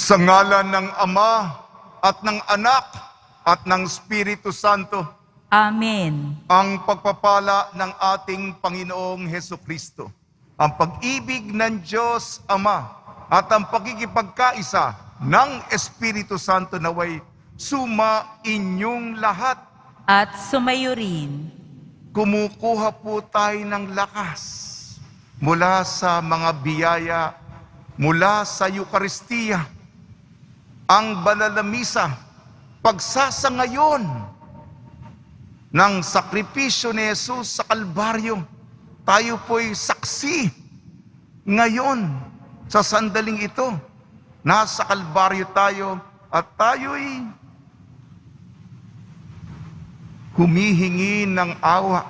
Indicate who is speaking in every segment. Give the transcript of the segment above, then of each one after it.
Speaker 1: Sa ngalan ng Ama at ng Anak at ng Espiritu Santo,
Speaker 2: Amen.
Speaker 1: ang pagpapala ng ating Panginoong Hesukristo, ang pag-ibig ng Diyos Ama at ang pagkikipagkaisa ng Espiritu Santo naway suma inyong lahat.
Speaker 2: At sumayo rin.
Speaker 1: Kumukuha po tayo ng lakas mula sa mga biyaya, mula sa Eukaristiya, ang banal na misa, pagsasangayon ng sakripisyo ni Jesus sa Kalbaryo. Tayo po'y saksi ngayon sa sandaling ito. Nasa Kalbaryo tayo at tayo'y humihingi ng awa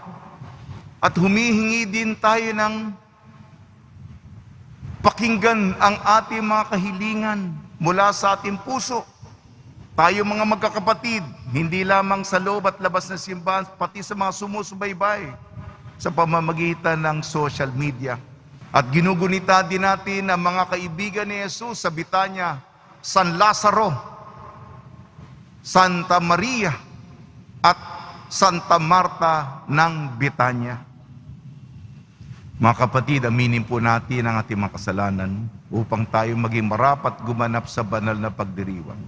Speaker 1: at humihingi din tayo ng pakinggan ang ating mga kahilingan mula sa ating puso. Tayo mga magkakapatid, hindi lamang sa loob at labas ng simbahan, pati sa mga sumusubaybay sa pamamagitan ng social media. At ginugunita din natin ang mga kaibigan ni Jesus sa Betania, San Lazaro, Santa Maria, at Santa Marta ng Betania. Mga kapatid, aminin po natin ang ating mga kasalanan upang tayo maging marapat gumanap sa banal na pagdiriwang.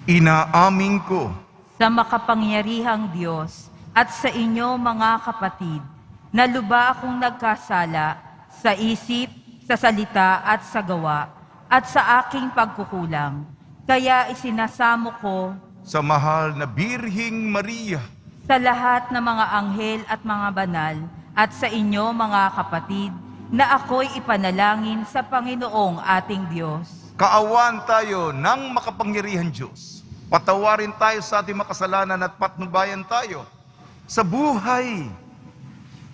Speaker 1: Inaamin ko
Speaker 2: Sa makapangyarihang Diyos at sa inyo mga kapatid, na luba akong nagkasala sa isip, sa salita at sa gawa, at sa aking pagkukulang. Kaya isinasamo ko
Speaker 1: sa mahal na Birhing Maria,
Speaker 2: sa lahat ng mga anghel at mga banal, at sa inyo mga kapatid, na ako'y ipanalangin sa Panginoong ating Diyos.
Speaker 1: kaawaan tayo ng makapangyarihan Diyos. Patawarin tayo sa ating makasalanan at patnubayan tayo sa buhay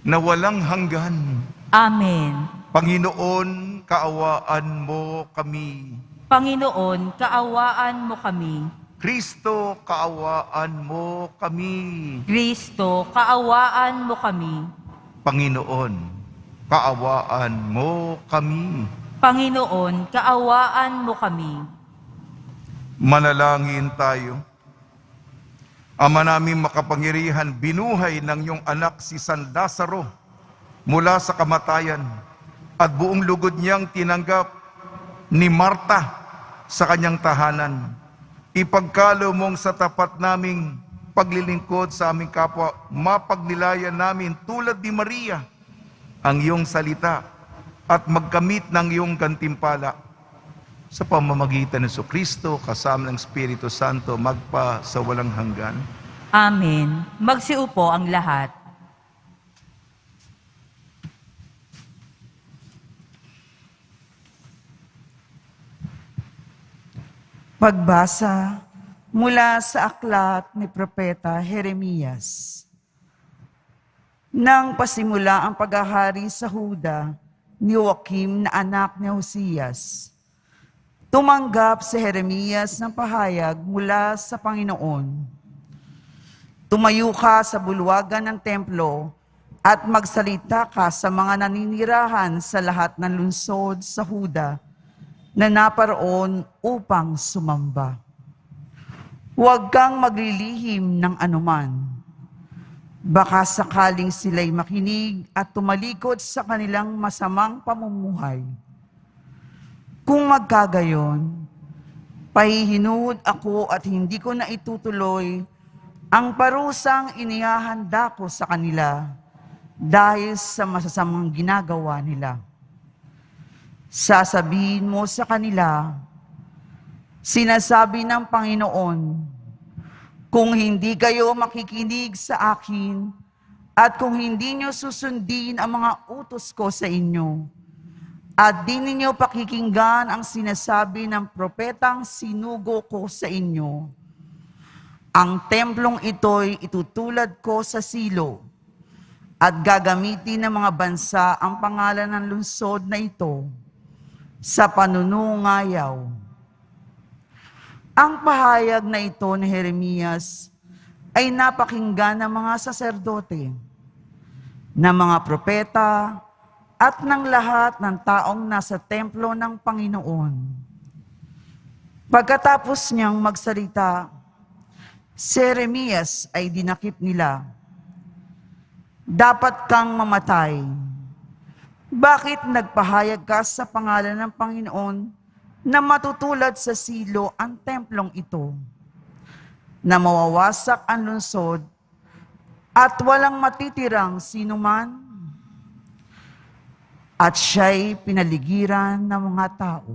Speaker 1: na walang hanggan.
Speaker 2: Amen.
Speaker 1: Panginoon, kaawaan mo kami.
Speaker 2: Panginoon, kaawaan mo kami.
Speaker 1: Kristo, kaawaan mo kami.
Speaker 2: Kristo, kaawaan mo kami.
Speaker 1: Panginoon, kaawaan mo kami.
Speaker 2: Panginoon, kaawaan mo kami.
Speaker 1: Manalangin tayo. Ama naming makapangyarihan, binuhay ng iyong anak si San Lazaro mula sa kamatayan at buong lugod niyang tinanggap ni Marta sa kanyang tahanan. Ipagkalo mong sa tapat naming paglilingkod sa aming kapwa, mapagnilayan namin tulad ni Maria ang iyong salita at magkamit ng iyong gantimpala sa pamamagitan ng Kristo kasama ng Espiritu Santo magpa sa walang hanggan.
Speaker 2: Amen. Magsiupo ang lahat.
Speaker 3: Pagbasa mula sa aklat ni Propeta Jeremias. Nang pasimula ang paghahari sa Huda ni Joachim na anak ni Josias, tumanggap si Jeremias ng pahayag mula sa Panginoon. Tumayo ka sa bulwagan ng templo at magsalita ka sa mga naninirahan sa lahat ng lungsod sa Huda na naparoon upang sumamba. Huwag kang maglilihim ng anuman. Baka sakaling sila'y makinig at tumalikod sa kanilang masamang pamumuhay. Kung magkagayon, pahihinuod ako at hindi ko na itutuloy ang parusang inihahanda ko sa kanila dahil sa masasamang ginagawa nila. Sasabihin mo sa kanila, sinasabi ng Panginoon, kung hindi kayo makikinig sa akin at kung hindi nyo susundin ang mga utos ko sa inyo, at di ninyo pakikinggan ang sinasabi ng propetang sinugo ko sa inyo, ang templong ito'y itutulad ko sa silo at gagamitin ng mga bansa ang pangalan ng lungsod na ito sa panunungayaw. Ang pahayag na ito ni Jeremias ay napakinggan ng mga saserdote, ng mga propeta at ng lahat ng taong nasa templo ng Panginoon. Pagkatapos niyang magsalita, si Jeremias ay dinakip nila. Dapat kang mamatay. Bakit nagpahayag ka sa pangalan ng Panginoon na matutulad sa silo ang templong ito, na mawawasak ang lungsod at walang matitirang sinuman? At siya'y pinaligiran ng mga tao.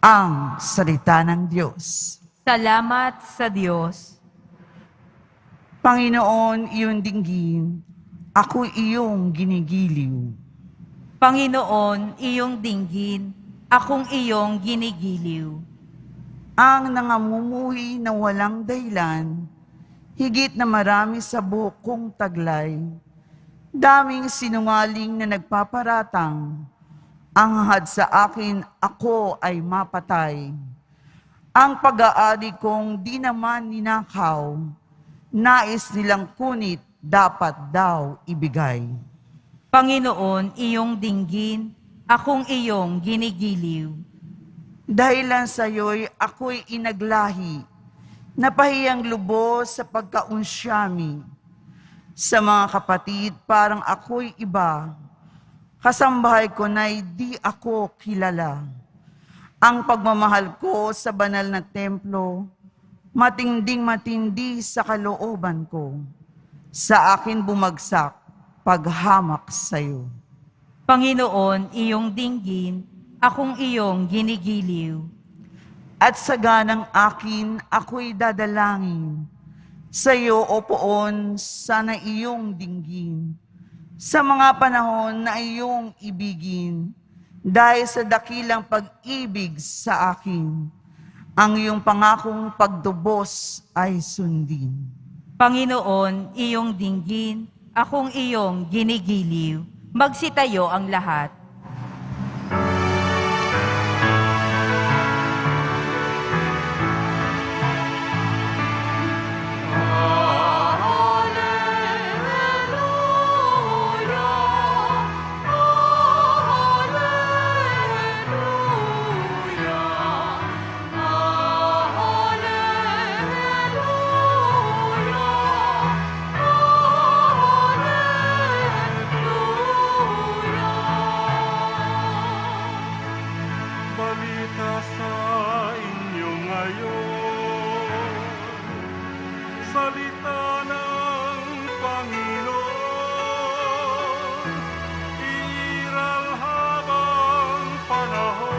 Speaker 3: Ang salita ng Diyos.
Speaker 2: Salamat sa Diyos.
Speaker 3: Panginoon, iyong dinggin, ako iyong ginigiliw.
Speaker 2: Panginoon, iyong dinggin, akong iyong ginigiliw.
Speaker 3: Ang nangamumuhi na walang dahilan, higit na marami sa bukong taglay, daming sinungaling na nagpaparatang, ang hangad sa akin ako ay mapatay. Ang pag-aari kong di naman ninakaw, nais nilang kunit dapat daw ibigay.
Speaker 2: Panginoon, iyong dinggin, akong iyong ginigiliw.
Speaker 3: Dahilan sa iyo'y ako'y inaglahi, napahiyang lubos sa pagkaunsyami. Sa mga kapatid, parang ako'y iba. Kasambahay ko na'y di ako kilala. Ang pagmamahal ko sa banal na templo, matinding-matindi sa kalooban ko. Sa akin bumagsak, paghamak sa iyo.
Speaker 2: Panginoon, iyong dinggin, akong iyong ginigiliw.
Speaker 3: At sa ganang akin, ako'y dadalangin. Sa iyo, O Poon, sana iyong dinggin. Sa mga panahon na iyong ibigin, dahil sa dakilang pag-ibig sa akin, ang iyong pangakong pagdubos ay sundin.
Speaker 2: Panginoon, iyong dinggin, akong iyong ginigiliw. Magsitayo ang lahat.
Speaker 4: Balita sa inyo ngayon, salita ng Panginoon, iral habang panahon.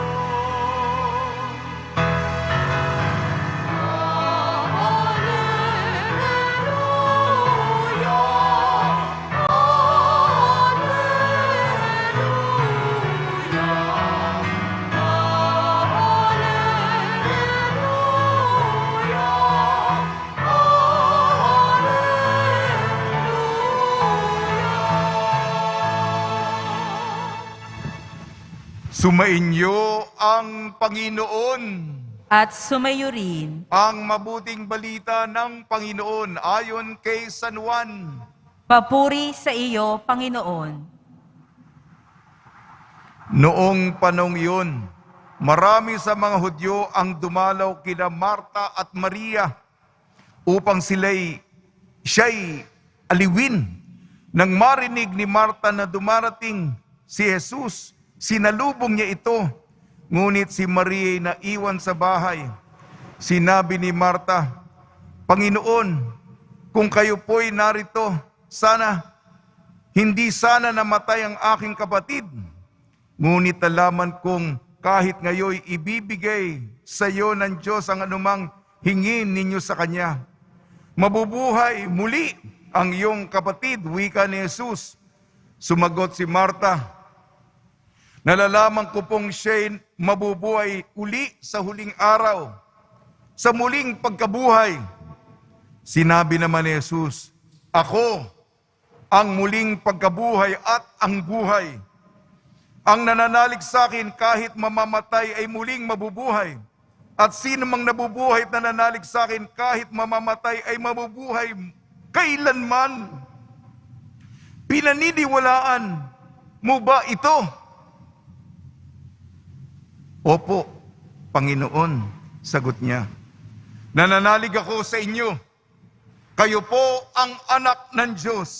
Speaker 1: Sumainyo ang Panginoon.
Speaker 2: At sumayo rin,
Speaker 1: Ang mabuting balita ng Panginoon ayon kay San Juan.
Speaker 2: papuri sa iyo, Panginoon.
Speaker 1: Noong panong yun, marami sa mga Hudyo ang dumalaw kina Marta at Maria upang siya'y aliwin. Nang marinig ni Marta na dumarating si Jesus, sinalubong niya ito. Ngunit si Maria ay naiwan sa bahay. Sinabi ni Marta, Panginoon, kung kayo po'y narito, hindi sana namatay ang aking kapatid. Ngunit alaman kong kahit ngayon ibibigay sa iyo ng Diyos ang anumang hingin ninyo sa Kanya. Mabubuhay muli ang iyong kapatid, wika ni Jesus. Sumagot si Marta, nalalaman ko pong siya'y mabubuhay uli sa huling araw, sa muling pagkabuhay. Sinabi naman ni Jesus, ako ang muling pagkabuhay at ang buhay. Ang nananalig sa akin kahit mamamatay ay muling mabubuhay. At sino mang nabubuhay at nananalig sa akin kahit mamamatay ay mabubuhay kailanman. Pinaniniwalaan mo ba ito? Opo, Panginoon, sagot niya. Nananalig ako sa inyo. Kayo po ang anak ng Diyos,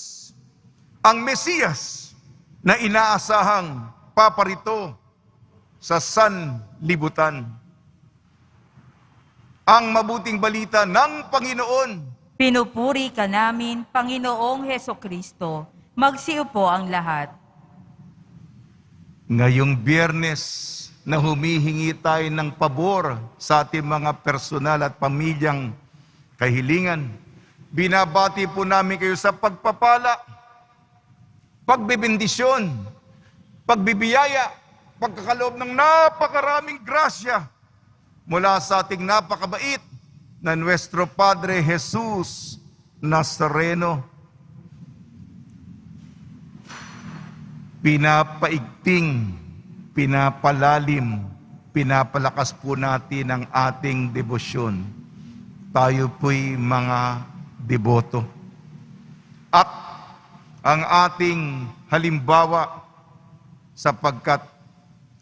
Speaker 1: ang Mesiyas na inaasahang paparito sa sanlibutan. Ang mabuting balita ng Panginoon.
Speaker 2: Pinupuri ka namin, Panginoong Hesukristo. Magsiupo ang lahat.
Speaker 1: Ngayong Biyernes na humihingi tayo ng pabor sa ating mga personal at pamilyang kahilingan, binabati po namin kayo sa pagpapala, pagbibindisyon, pagbibiyaya, pagkakaloob ng napakaraming grasya mula sa ating napakabait na Nuestro Padre Jesus Nazareno. Pinapaigting, pinapalalim, pinapalakas po natin ang ating debosyon. Tayo po'y mga deboto. At ang ating halimbawa, sapagkat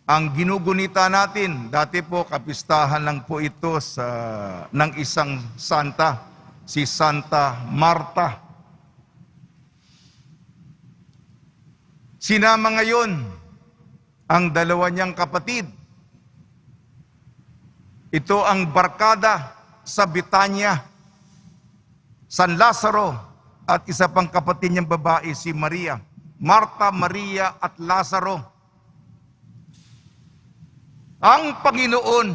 Speaker 1: ang ginugunita natin, dati po kapistahan lang po ito ng isang santa, si Santa Marta. Sinama ngayon ang dalawa niyang kapatid. Ito ang barkada sa Betania, San Lazaro, at isa pang kapatid niyang babae, si Maria. Marta, Maria at Lazaro. Ang Panginoon,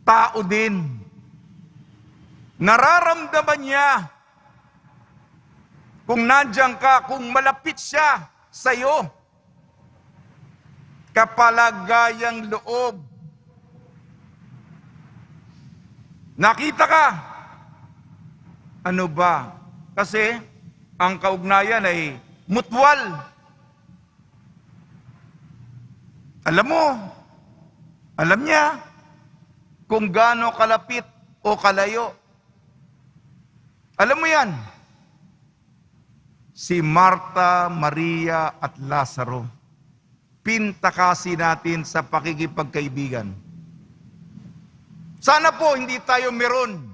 Speaker 1: tao din. Nararamdaman niya kung nandiyan ka, kung malapit siya sa iyo. Kapalagayang loob. Nakita ka. Ano ba? Kasi ang kaugnayan ay mutual. Alam mo, alam niya kung gaano kalapit o kalayo. Alam mo yan. Si Marta, Maria at Lazaro, pintakasin natin sa pakikipagkaibigan. Sana po hindi tayo meron.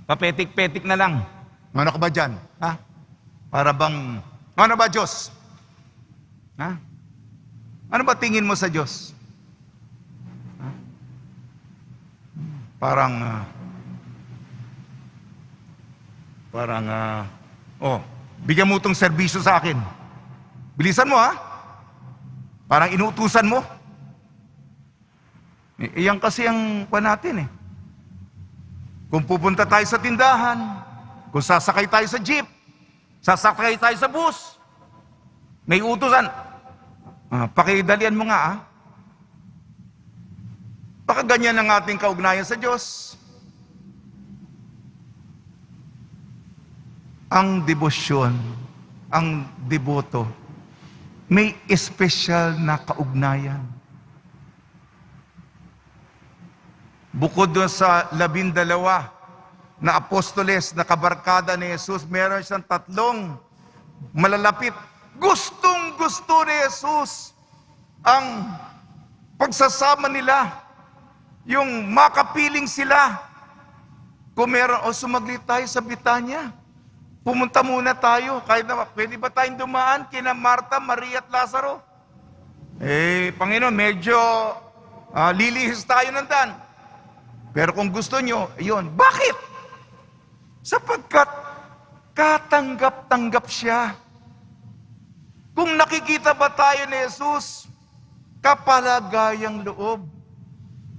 Speaker 1: Papetik-petik na lang. Ano ka ba dyan? Ha? Para bang, ano ba Diyos? Ha? Ano ba tingin mo sa Diyos? Ha? Bigyan mo itong serbisyo sa akin. Bilisan mo ha. Parang inuutusan mo. Iyan kasi ang pa natin eh. Kung pupunta tayo sa tindahan, kung sasakay tayo sa jeep, sasakay tayo sa bus, may utusan. Pakidalian mo nga Baka ganyan ang ating kaugnayan sa Diyos. Ang debosyon, ang deboto, may espesyal na kaugnayan. Bukod doon sa 12 na apostoles na kabarkada ni Jesus, meron siyang 3 malalapit. Gustong-gusto ni Jesus ang pagsasama nila, yung makapiling sila. Kung meron, sumaglit tayo sa Betania. Pumunta muna tayo. Kahit na, pwede ba tayong dumaan kina Marta, Maria at Lazaro? Panginoon, medyo lilihis tayo ng daan. Pero kung gusto nyo, ayun. Bakit? Sapagkat katanggap-tanggap siya. Kung nakikita ba tayo ni Jesus, kapalagayang loob.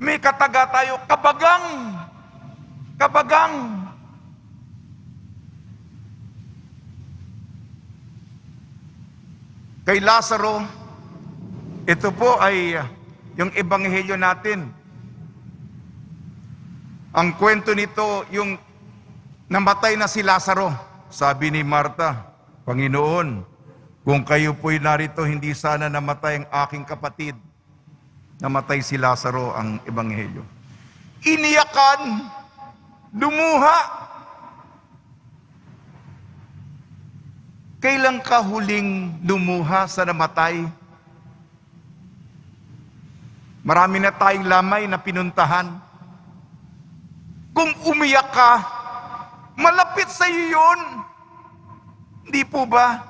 Speaker 1: May kataga tayo, kabagang. Kabagang. Kay Lazaro, ito po ay yung ebanghelyo natin. Ang kwento nito, yung namatay na si Lazaro. Sabi ni Marta, Panginoon, kung kayo po'y narito, hindi sana namatay ang aking kapatid. Namatay si Lazaro, ang ebanghelyo. Iniyakan, lumuha. Kailan ka huling lumuha sa namatay? Marami na tayong lamay na pinuntahan. Kung umiyak ka, malapit sa iyo yun. Hindi po ba?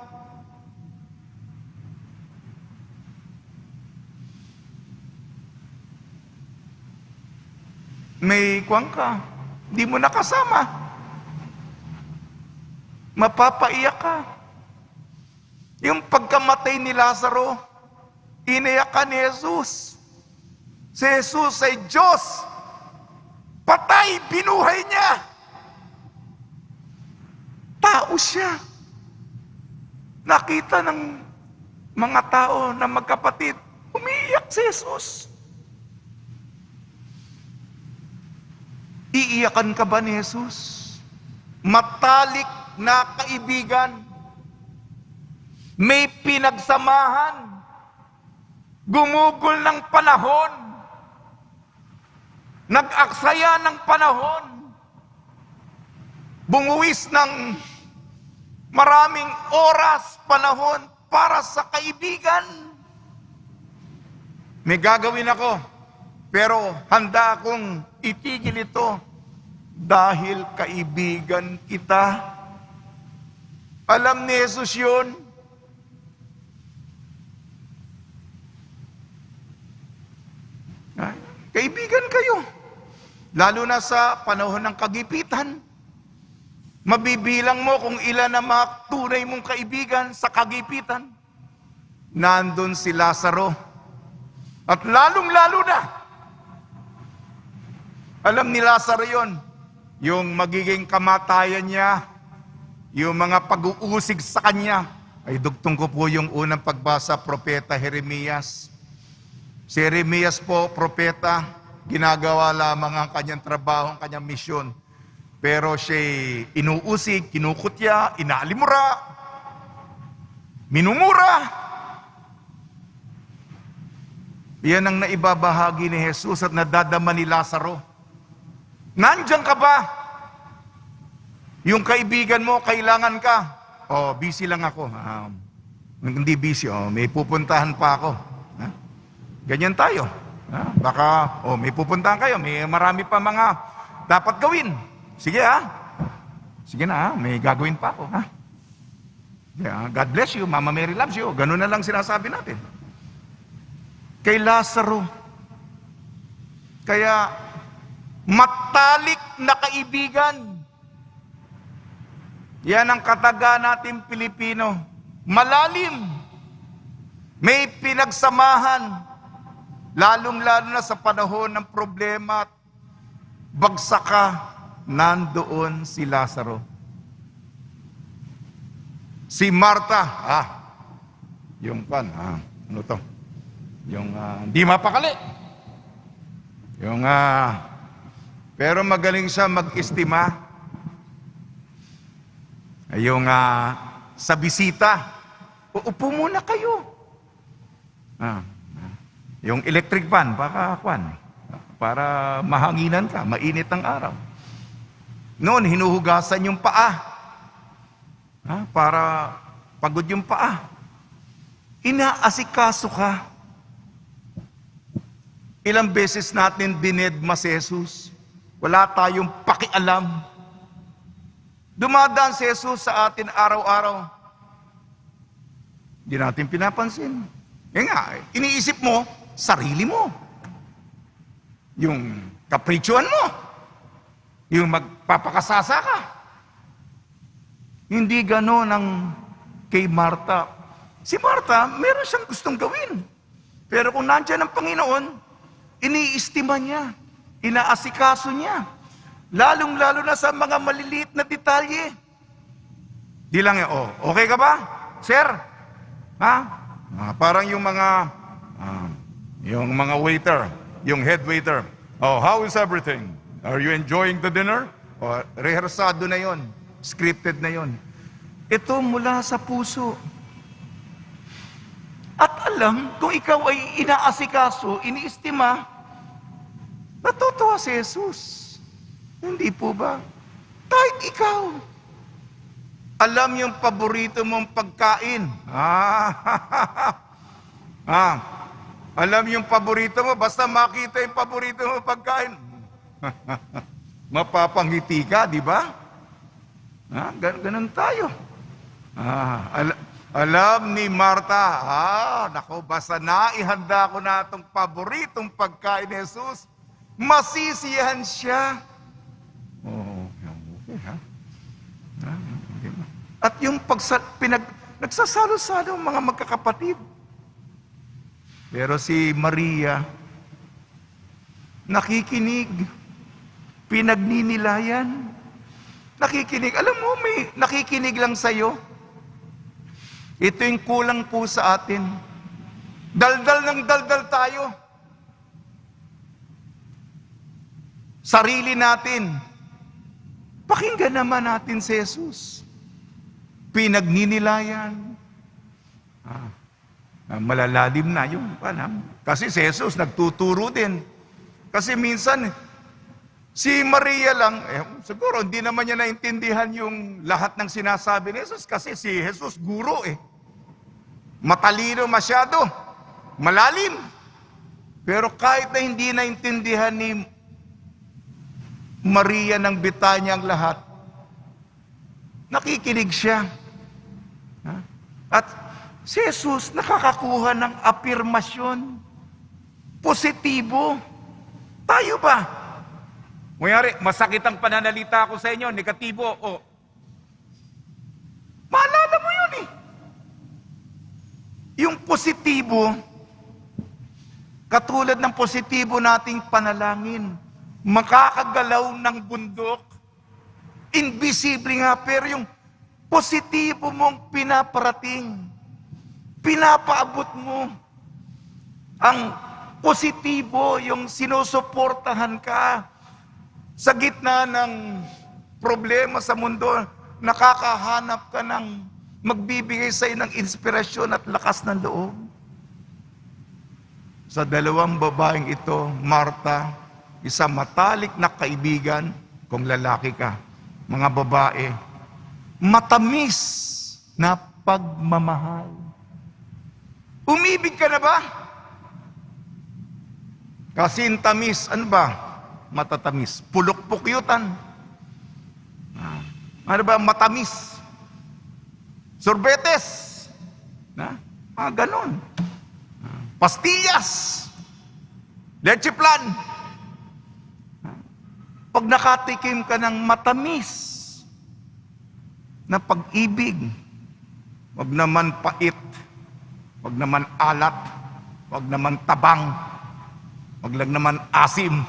Speaker 1: May kuwang ka, hindi mo nakasama. Mapapaiyak ka. Yung pagkamatay ni Lazaro, iniyak ka ni Jesus. Si Jesus ay Diyos. Patay, binuhay niya. Tao siya. Nakita ng mga tao na magkapatid, umiiyak si Jesus. Iiyakan ka ba ni Jesus? Matalik na kaibigan. May pinagsamahan. Gumugol ng panahon. Nag-aksaya ng panahon. Bumuwis ng maraming oras, panahon para sa kaibigan. May gagawin ako, pero handa akong itigil ito dahil kaibigan kita. Alam ni Jesus yun. Kaibigan kayo. Lalo na sa panahon ng kagipitan. Mabibilang mo kung ilan ang mga tunay mong kaibigan sa kagipitan. Nandun si Lazaro. At lalong-lalo na, alam ni Lazaro yon, yung magiging kamatayan niya, yung mga pag-uusig sa kanya. Ay dugtong ko po yung unang pagbasa, Propeta Jeremias. Si Jeremias po, propeta, ginagawa lamang ang kanyang trabaho, ang kanyang misyon. Pero siya inuusig, kinukutya, inaalimura, minumura. Yan ang naibabahagi ni Jesus at nadadama ni Lazaro. Nandiyan ka ba? Yung kaibigan mo, kailangan ka. Oh, busy lang ako. Hindi busy, may pupuntahan pa ako. Ganyan tayo. Baka, may pupuntahan kayo, may marami pa mga dapat gawin. Sige Sige na may gagawin pa ako. Yeah, God bless you, Mama Mary loves you. Ganun na lang sinasabi natin. Kay Lazaro. Kaya, matalik na kaibigan. Yan ang kataga natin Pilipino. Malalim. May pinagsamahan. Lalong-lalo na sa panahon ng problema at bagsaka, nandoon si Lazaro. Si Marta, yung ano to? Yung di mapakali. Yung pero magaling siya mag-estima. Yung sa bisita, uupo muna kayo. Yung electric fan, para mahanginan ka, mainit ang araw. Noon, hinuhugasan yung paa. Para pagod yung paa. Inaasikaso ka. Ilang beses natin dinedma si Jesus. Wala tayong pakialam. Dumadaan si Jesus sa atin araw-araw. Hindi natin pinapansin. Iniisip mo, sarili mo. Yung kapritsyohan mo. Yung magpapakasasa ka. Hindi gano'n ang kay Marta. Si Marta, meron siyang gustong gawin. Pero kung nandiyan ang Panginoon, iniistima niya. Inaasikaso niya. Lalong-lalo na sa mga maliliit na detalye. Di lang okay ka ba? Sir? Parang yung mga waiter, yung head waiter. How is everything? Are you enjoying the dinner? Rehearsado na yon, scripted na yon. Ito mula sa puso. At alam, kung ikaw ay inaasikaso, iniistima, natutuwa si Jesus. Hindi po ba? Kahit ikaw, Alam yung paborito mong pagkain. Alam yung paborito mo, basta makita yung paborito mo pagkain. Mapapangiti ka, di ba? Ganun tayo. Alam ni Marta, nako, basta naihanda ko na itong paboritong pagkain ni Jesus, masisiyahan siya. Okay, ha? At yung nagsasalo-salo ang mga magkakapatid. Pero si Maria, nakikinig, pinagninilayan, nakikinig. Alam mo, may nakikinig lang sa'yo. Ito yung kulang po sa atin. Daldal ng daldal tayo. Sarili natin. Pakinggan naman natin si Jesus. Pinagninilayan. Malalalim na yung panam. Kasi si Jesus nagtuturo din. Kasi minsan, si Maria lang, siguro hindi naman niya naintindihan yung lahat ng sinasabi ni Jesus kasi si Jesus guro Matalino masyado, malalim. Pero kahit na hindi naintindihan ni Maria ng Betanya ang lahat, nakikinig siya. At si Jesus nakakakuha ng afirmasyon, positibo. Tayo ba? Mayari, masakit ang pananalita ko sa inyo, negatibo, maalala mo yun Yung positibo, katulad ng positibo nating panalangin, makakagalaw ng bundok, invisible nga, pero yung positibo mong pinaparating, pinapaabot mo, ang positibo, yung sinusuportahan ka, sa gitna ng problema sa mundo, nakakahanap ka ng magbibigay sa iyo ng inspirasyon at lakas ng loob. Sa dalawang babaeng ito, Marta, isang matalik na kaibigan, kung lalaki ka, mga babae, matamis na pagmamahal. Umibig ka na ba? Kasintamis, ano ba? Matatamis. Pulok-pukyutan. Ano ba? Matamis. Sorbetes. Ganon. Pastillas. Leche plan. Pag nakatikim ka ng matamis na pag-ibig, wag naman pait, wag naman alat, wag naman tabang, wag lang naman asim.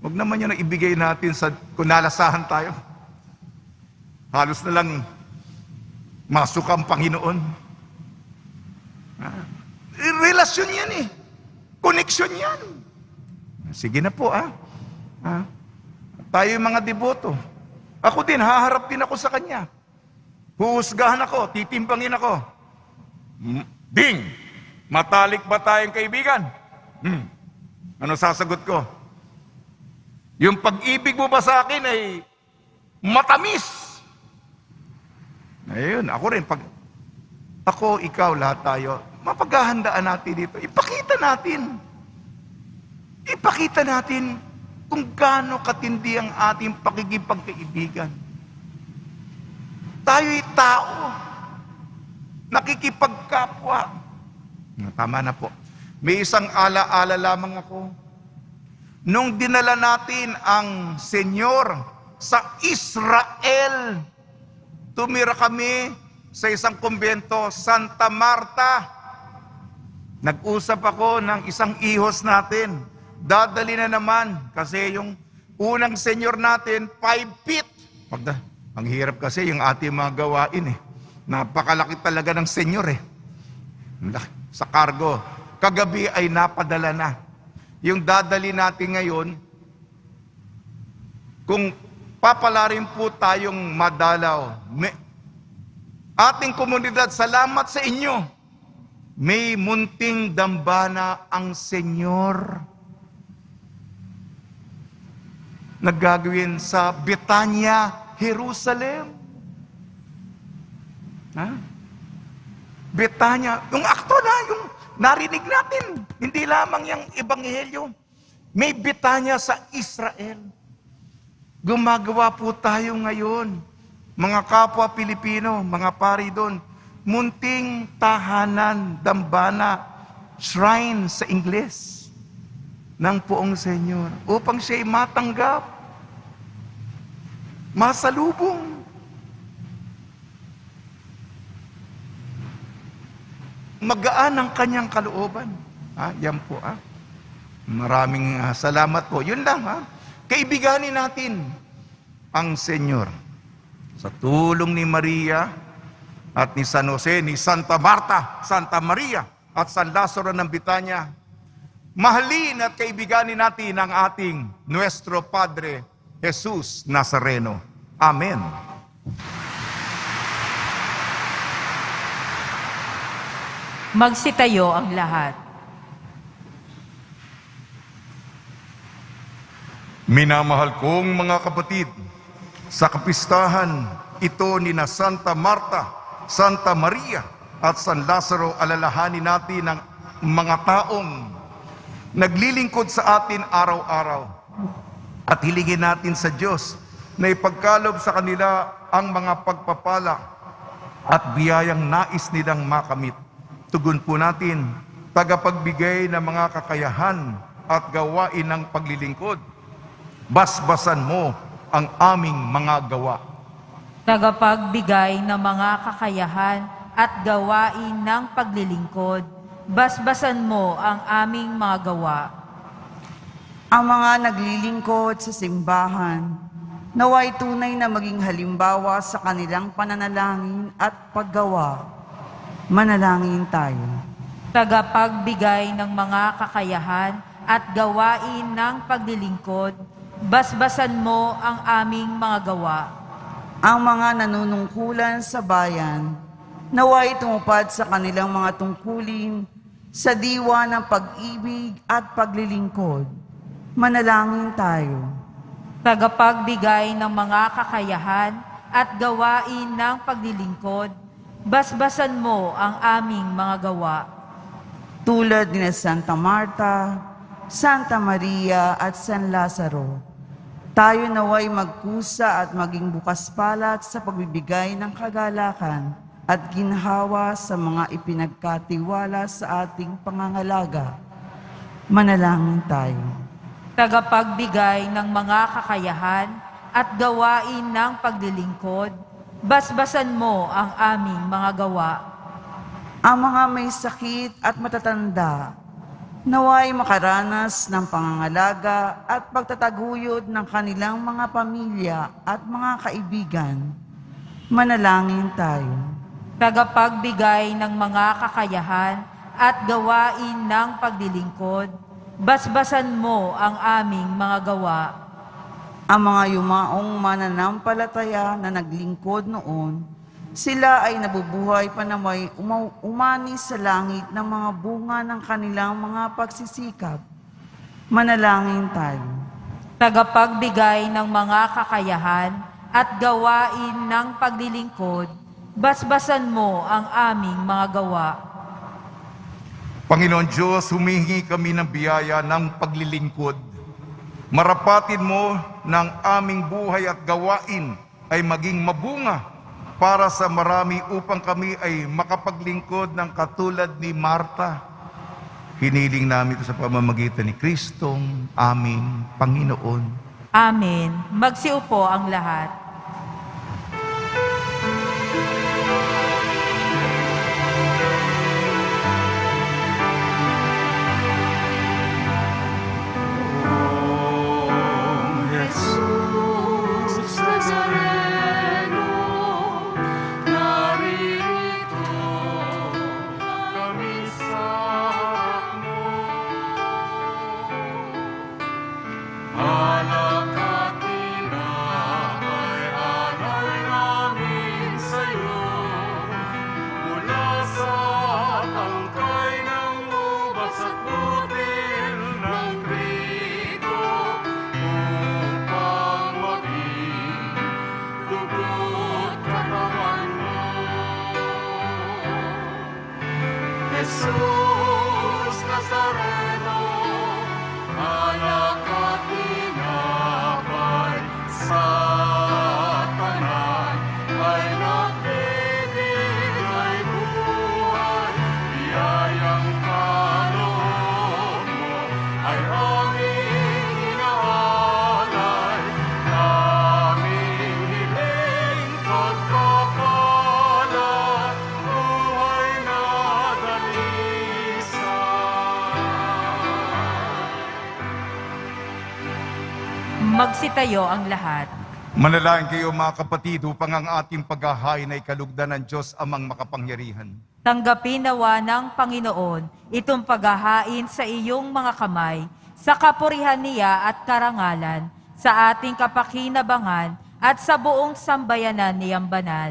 Speaker 1: Wag naman yun ang ibigay natin kung nalasahan tayo. Halos na lang masok ang Panginoon. Relasyon yan Koneksyon yan. Sige na po Tayo yung mga deboto. Ako din, haharap din ako sa Kanya. Huhusgahan ako, titimbangin ako. Ding! Matalik ba tayong kaibigan? Ano sasagot ko? Yung pag-ibig mo ba sa akin ay matamis? Ayun, ako rin. Ako, ikaw, lahat tayo, mapaghahandaan natin dito. Ipakita natin kung gaano katindi ang ating pakikipagkaibigan. Tayo'y tao. Nakikipagkapwa. Tama na po. May isang alaala lamang ako. Nung dinala natin ang Senyor sa Israel, tumira kami sa isang kumbento, Santa Marta. Nag-usap ako ng isang ihos natin. Dadali na naman kasi yung unang senyor natin, 5 feet. Ang hirap kasi yung ating mga gawain Napakalaki talaga ng senyor Sa cargo. Kagabi ay napadala na. Yung dadali natin ngayon, kung papalarin po tayong madalaw. Ating komunidad, salamat sa inyo. May munting dambana ang Senyor. Naggagawin sa Betanya, Jerusalem. Ha? Betanya, yung akto na, yung narinig natin, hindi lamang yung ebanghelyo. May Betanya sa Israel. Gumagawa po tayo ngayon, mga kapwa Pilipino, mga pari doon, munting tahanan, dambana, shrine sa Ingles ng Poong Senyor upang siya'y matanggap, masalubong. Magaan ang kanyang kalooban. Yan po. Maraming salamat po. Yun lang. Kaibiganin natin ang Senyor. Sa tulong ni Maria at ni San Jose, ni Santa Marta, Santa Maria at San Lazaro ng Betania, mahalin at kaibiganin natin ang ating Nuestro Padre Jesus Nazareno. Amen.
Speaker 2: Magsitayo ang lahat.
Speaker 1: Minamahal kong mga kapatid, sa kapistahan ito ni na Santa Marta, Santa Maria at San Lazaro, alalahanin natin ang mga taong naglilingkod sa atin araw-araw. At hilingin natin sa Diyos na ipagkalob sa kanila ang mga pagpapala at biyayang nais nilang makamit. Tugon po natin, tagapagbigay ng mga kakayahan at gawain ng paglilingkod. Basbasan mo ang aming mga gawa.
Speaker 2: Tagapagbigay ng mga kakayahan at gawain ng paglilingkod, basbasan mo ang aming mga gawa.
Speaker 3: Ang mga naglilingkod sa simbahan, naway tunay na maging halimbawa sa kanilang pananalangin at paggawa. Manalangin tayo.
Speaker 2: Tagapagbigay ng mga kakayahan at gawain ng paglilingkod, basbasan mo ang aming mga gawa.
Speaker 3: Ang mga nanunungkulan sa bayan, naway tumupad sa kanilang mga tungkulin sa diwa ng pag-ibig at paglilingkod. Manalangin tayo.
Speaker 2: Tagapagbigay ng mga kakayahan at gawain ng paglilingkod, basbasan mo ang aming mga gawa.
Speaker 3: Tulad ni Santa Marta, Santa Maria at San Lazaro, tayo naway magkusa at maging bukas palad sa pagbibigay ng kagalakan at ginhawa sa mga ipinagkatiwala sa ating pangangalaga. Manalangin tayo.
Speaker 2: Tagapagbigay ng mga kakayahan at gawain ng paglilingkod, basbasan mo ang aming mga gawa.
Speaker 3: Ang mga may sakit at matatanda, naway makaranas ng pangangalaga at pagtataguyod ng kanilang mga pamilya at mga kaibigan. Manalangin tayo.
Speaker 2: Tagapagbigay ng mga kakayahan at gawain ng paglilingkod, basbasan mo ang aming mga gawa.
Speaker 3: Ang mga yumaong mananampalataya na naglingkod noon, sila ay nabubuhay pa na may umani sa langit ng mga bunga ng kanilang mga pagsisikap. Manalangin tayo.
Speaker 2: Tagapagbigay ng mga kakayahan at gawain ng paglilingkod, basbasan mo ang aming mga gawa.
Speaker 1: Panginoon Diyos, humingi kami ng biyaya ng paglilingkod. Marapatin mo ng aming buhay at gawain ay maging mabunga para sa marami upang kami ay makapaglingkod ng katulad ni Marta. Hiniling namin ito sa pamamagitan ni Kristong aming Panginoon.
Speaker 2: Amen. Magsiupo ang lahat.
Speaker 4: Jesus Nazareno, narito kami sa harap mo. Alak at tinapay
Speaker 2: Magsitayo ang lahat.
Speaker 1: Manalangin kayo mga kapatid upang ang ating paghahain ay kalugdan ng Diyos amang makapangyarihan.
Speaker 2: Tanggapin nawa ng Panginoon itong paghahain sa iyong mga kamay, sa kapurihan niya at karangalan, sa ating kapakinabangan at sa buong sambayanan niyang banal.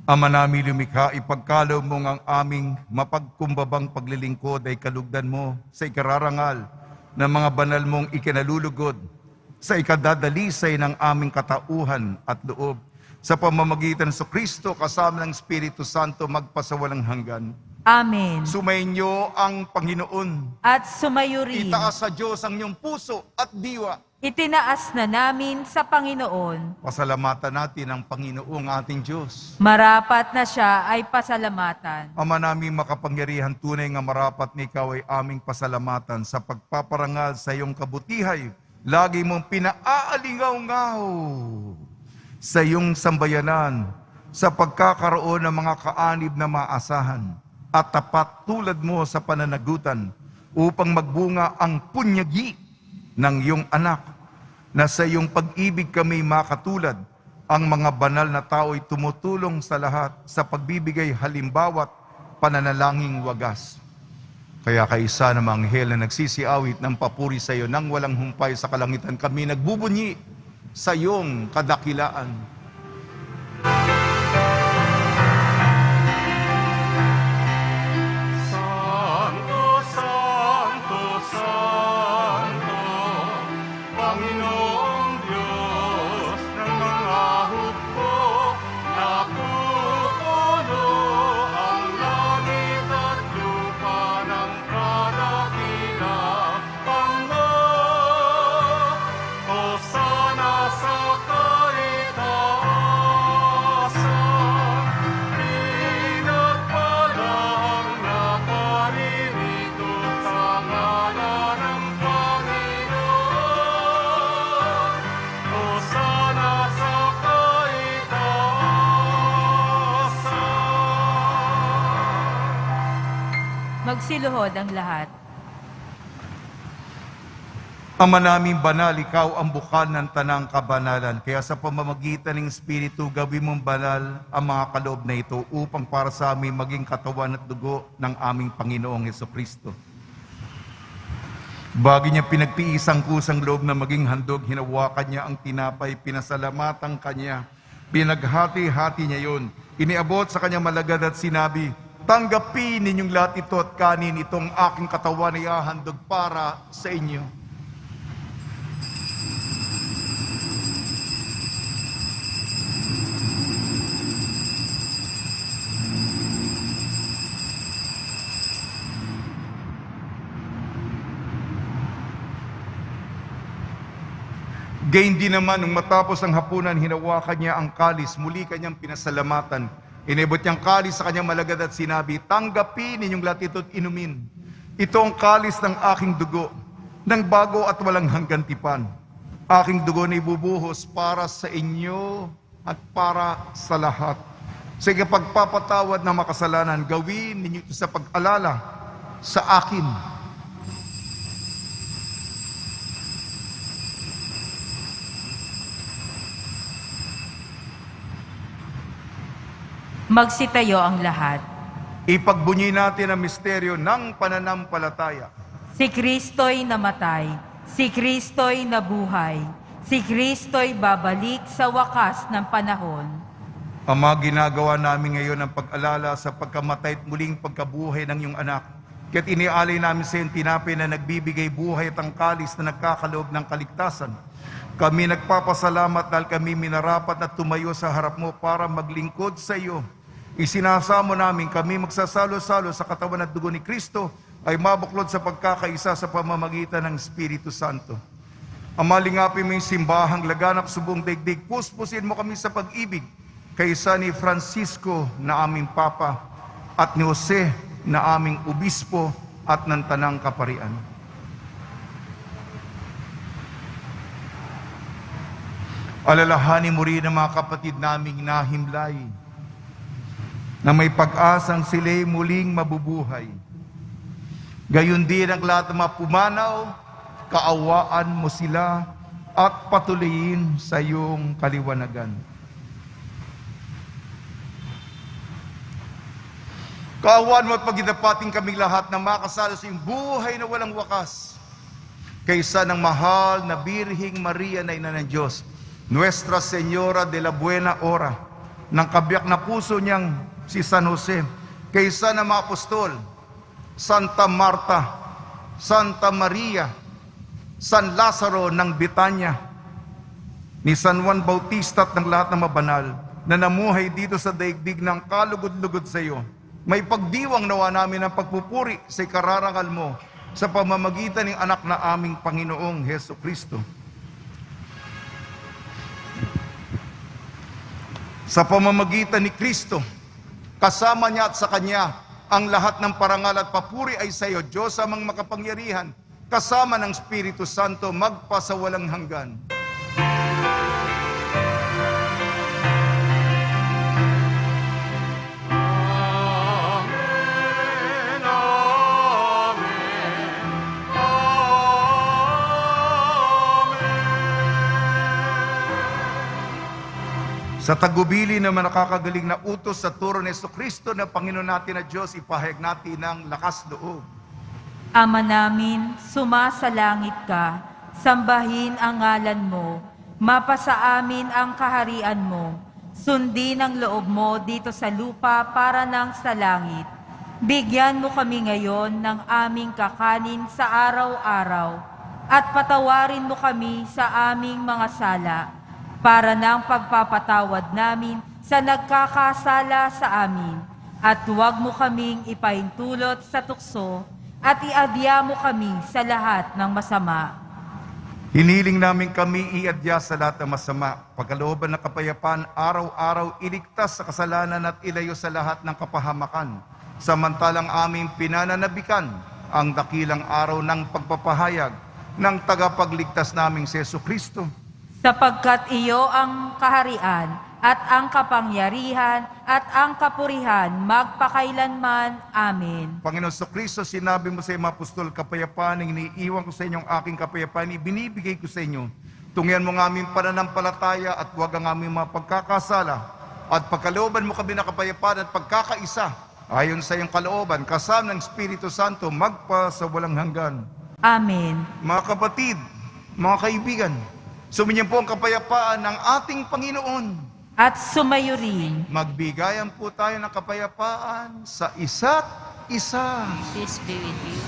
Speaker 1: Ama namin lumikha, ipagkalob mong ang aming mapagkumbabang paglilingkod ay kalugdan mo sa ikararangal ng mga banal mong ikinalulugod, sa ikadadalisay ng aming katauhan at loob, sa pamamagitan ng Kristo kasama ng Espiritu Santo magpasawalang hanggan.
Speaker 2: Amen.
Speaker 1: Sumainyo ang Panginoon.
Speaker 2: At sumayo rin.
Speaker 1: Itaas sa Diyos ang iyong puso at diwa.
Speaker 2: Itinaas na namin sa Panginoon.
Speaker 1: Pasalamatan natin ang Panginoong ating Diyos.
Speaker 2: Marapat na siya ay pasalamatan.
Speaker 1: Ama namin makapangyarihan, tunay nga marapat ni ikaw ay aming pasalamatan sa pagpaparangal sa iyong kabutihay. Lagi mong pinaalingaw-ngaw sa iyong sambayanan, sa pagkakaroon ng mga kaanib na maasahan at tapat tulad mo sa pananagutan upang magbunga ang punyagi ng iyong anak, na sa iyong pag-ibig kami makatulad. Ang mga banal na tao'y tumutulong sa lahat sa pagbibigay halimbawa't pananalangin wagas. Kaya kaisa ng mga anghel na nagsisiawit ng papuri sa iyo nang walang humpay sa kalangitan, kami nagbubunyi sa iyong kadakilaan.
Speaker 4: Santo, Santo, Santo, Panginoong Diyos ng mga hukbo, napupuno ang langit at lupa ng kadakilaan mo. Hosana sa kaitaasan, pinagpalang naparirito sa ngalan ng Panginoon. Hosana sa kaitaasan.
Speaker 2: Magsiluhod ang lahat.
Speaker 1: Ama naming banal, ikaw ang bukal ng tanang kabanalan. Kaya sa pamamagitan ng Espiritu, gawin mong banal ang mga kaloob na ito upang para sa amin maging katawan at dugo ng aming Panginoong Jesucristo. Bago niya pinagtiis ang kusang loob na maging handog, hinawakan niya ang tinapay, pinasalamatan kanya, pinaghati-hati niya yun. Iniabot sa kanya malagad at sinabi, "Tanggapin ninyong lahat ito at kanin, itong aking katawan ay hahandog para sa inyo." Gayon din naman, nung matapos ang hapunan, hinawakan niya ang kalis, muli kanyang pinasalamatan. Inibot niyang kalis sa kanyang malagad at sinabi, "Tanggapin ninyong lahat ito at inumin. Ito ang kalis ng aking dugo, ng bago at walang hanggan tipan. Aking dugo na ibubuhos para sa inyo at para sa lahat. Sa pagpapatawad ng makasalanan, gawin ninyo ito sa pag-alala sa akin."
Speaker 2: Magsitayo ang lahat.
Speaker 1: Ipagbunyi natin ang misteryo ng pananampalataya.
Speaker 2: Si Kristo'y namatay, si Kristo'y nabuhay, si Kristo'y babalik sa wakas ng panahon.
Speaker 1: Ama, ginagawa namin ngayon ang pag-alala sa pagkamatay at muling pagkabuhay ng iyong anak. Kaya't inialay namin sa iyong tinapay na nagbibigay buhay at ang kalis na nagkakaloob ng kaligtasan. Kami nagpapasalamat dahil kami minarapat na tumayo sa harap mo para maglingkod sa iyo. Isinasamo namin kami magsasalo-salo sa katawan at dugo ni Kristo ay mabuklod sa pagkakaisa sa pamamagitan ng Espiritu Santo. Ama, lingapin mo yung simbahang laganap sa buong daigdig. Puspusin mo kami sa pag-ibig kaysa ni Francisco na aming Papa at ni Jose na aming Obispo at ng Tanang Kaparian. Alalahanin mo rin ang mga kapatid naming nahimlay na may pag-asang sila'y muling mabubuhay. Gayon din ang lahat ng mga pumanaw, kaawaan mo sila at patuloyin sa iyong kaliwanagan. Kaawaan mo at pagdapating kaming lahat na makasalo sa iyong buhay na walang wakas, kaysa ng mahal na Birhing Maria na Ina ng Diyos, Nuestra Señora de la Buena Hora, ng kabiyak na puso niyang si San Jose, kaysa ng mga apostol, Santa Marta, Santa Maria, San Lazaro ng Betania, ni San Juan Bautista at ng lahat ng mabanal na namuhay dito sa daigdig ng kalugod-lugod sa iyo. May pagdiwang nawa namin ang pagpupuri sa ikararangal mo sa pamamagitan ng anak na aming Panginoong Heso Kristo. Sa pamamagitan ni Kristo, kasama niya at sa Kanya, ang lahat ng parangal at papuri ay sa iyo, Diyos amang makapangyarihan, kasama ng Espiritu Santo, magpasawalang hanggan.
Speaker 4: Amen, amen, amen.
Speaker 1: Sa tagubili naman nakakagaling na utos sa turo ni Jesucristo na Panginoon natin na Diyos, ipahayag natin ng lakas loob.
Speaker 2: Ama namin, sumasalangit ka, sambahin ang ngalan mo, mapasa amin ang kaharian mo, sundin ang loob mo dito sa lupa para nang sa langit. Bigyan mo kami ngayon ng aming kakanin sa araw-araw, at patawarin mo kami sa aming mga sala, para ng pagpapatawad namin sa nagkakasala sa amin, at huwag mo kaming ipaintulot sa tukso, at iadya mo kami sa lahat ng masama.
Speaker 1: Hiniling namin kami iadya sa lahat ng masama, pagkalooban ng kapayapaan, araw-araw iligtas sa kasalanan at ilayo sa lahat ng kapahamakan, samantalang aming pinananabikan ang dakilang araw ng pagpapahayag ng tagapagligtas naming si Jesucristo.
Speaker 2: Sapagkat iyo ang kaharian at ang kapangyarihan at ang kapurihan magpakailanman. Amen.
Speaker 1: Panginoon Jesucristo, sinabi mo sa mga apostol, kapayapaan ang iniiwan ko sa inyo, ang aking kapayapaan, ibinibigay ko sa inyo. Tungyan mo ng aming pananampalataya at huwag ang aming mga pagkakasala. At pagkalooban mo kami ng kapayapaan at pagkakaisa, ayon sa iyong kalooban, kasama ng Espiritu Santo, magpa sa walang hanggan.
Speaker 2: Amen.
Speaker 1: Mga kapatid, mga kaibigan, suminyan po ang kapayapaan ng ating Panginoon.
Speaker 2: At sumayo rin.
Speaker 1: Magbigayan po tayo ng kapayapaan sa isa't isa.
Speaker 5: Peace be with you.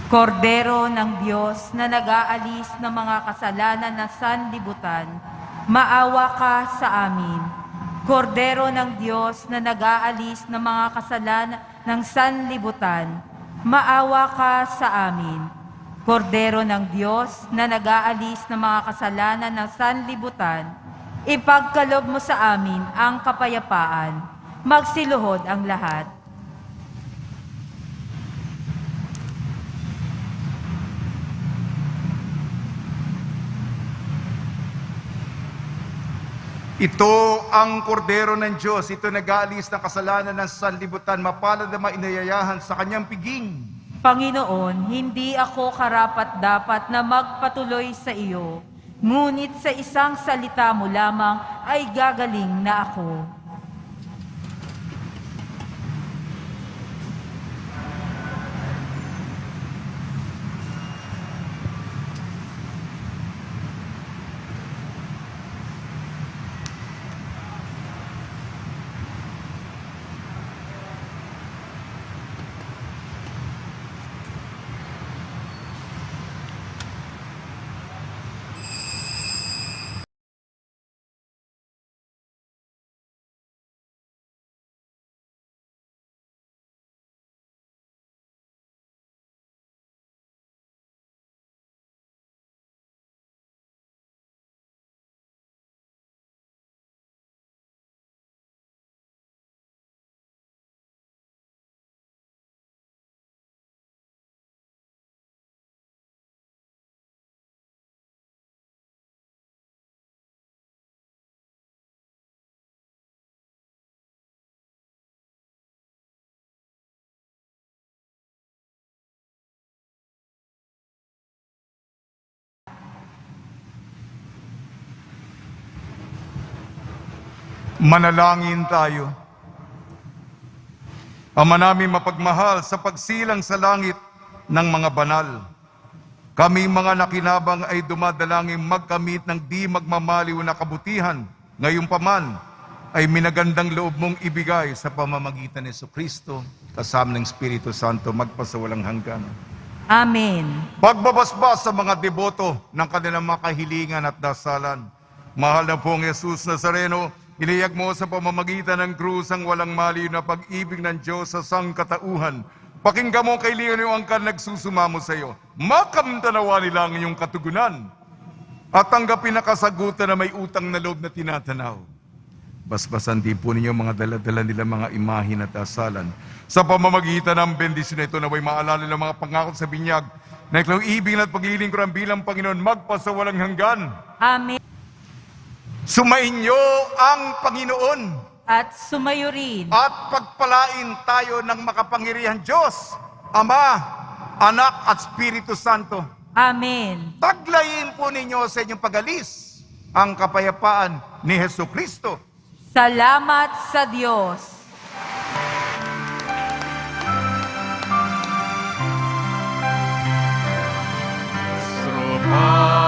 Speaker 2: Kordero ng Diyos na nag-aalis ng mga kasalanan ng sanlibutan, maawa ka sa amin. Kordero ng Diyos na nag-aalis ng mga kasalanan ng sanlibutan, maawa ka sa amin. Kordero ng Diyos na nag-aalis ng mga kasalanan ng sanlibutan, ipagkaloob mo sa amin ang kapayapaan. Magsiluhod ang lahat.
Speaker 1: Ito ang kordero ng Diyos, ito nag-aalis ng kasalanan ng sanlibutan, mapalad na mainayayahan sa kanyang piging.
Speaker 2: Panginoon, hindi ako karapat-dapat na magpatuloy sa iyo, ngunit sa isang salita mo lamang ay gagaling na ako.
Speaker 1: Manalangin tayo. Ama namin mapagmahal, sa pagsilang sa langit ng mga banal, kami mga nakinabang ay dumadalangin magkamit ng di magmamaliw na kabutihan. Ngayon pa man ay minagandang loob mong ibigay sa pamamagitan ni Jesucristo, kasama ng Espiritu Santo, magpasawalang hanggan.
Speaker 2: Amen.
Speaker 1: Pagbabasbas sa mga deboto ng kanilang mga kahilingan at dasalan. Mahal na pong Jesus Nazareno, iniyag mo sa pamamagitan ng krus ang walang maliw na pag-ibig ng Diyos sa sangkatauhan. Pakinggan mo kay Leonio ang nagsusumamo sa iyo. Makamtanawa nila ang iyong katugunan at tanggapin na kasagutan na may utang na loob na tinatanaw. Basbasan din po ninyo mga daladala nila mga imahin at dasalan. Sa pamamagitan ng bendisyon na ito, naway maalala ng mga pangako sa binyag na ikaw ibig at paglilingkuran bilang Panginoon magpasawalang hanggan.
Speaker 2: Amen.
Speaker 1: Sumainyo ang Panginoon
Speaker 2: At sumayo rin
Speaker 1: at pagpalain tayo ng makapangyarihan Diyos, Ama, Anak at Espiritu Santo.
Speaker 2: Amen.
Speaker 1: Taglayin po ninyo sa inyong pagalis ang kapayapaan ni Jesucristo.
Speaker 2: Salamat sa Diyos.
Speaker 4: Stropa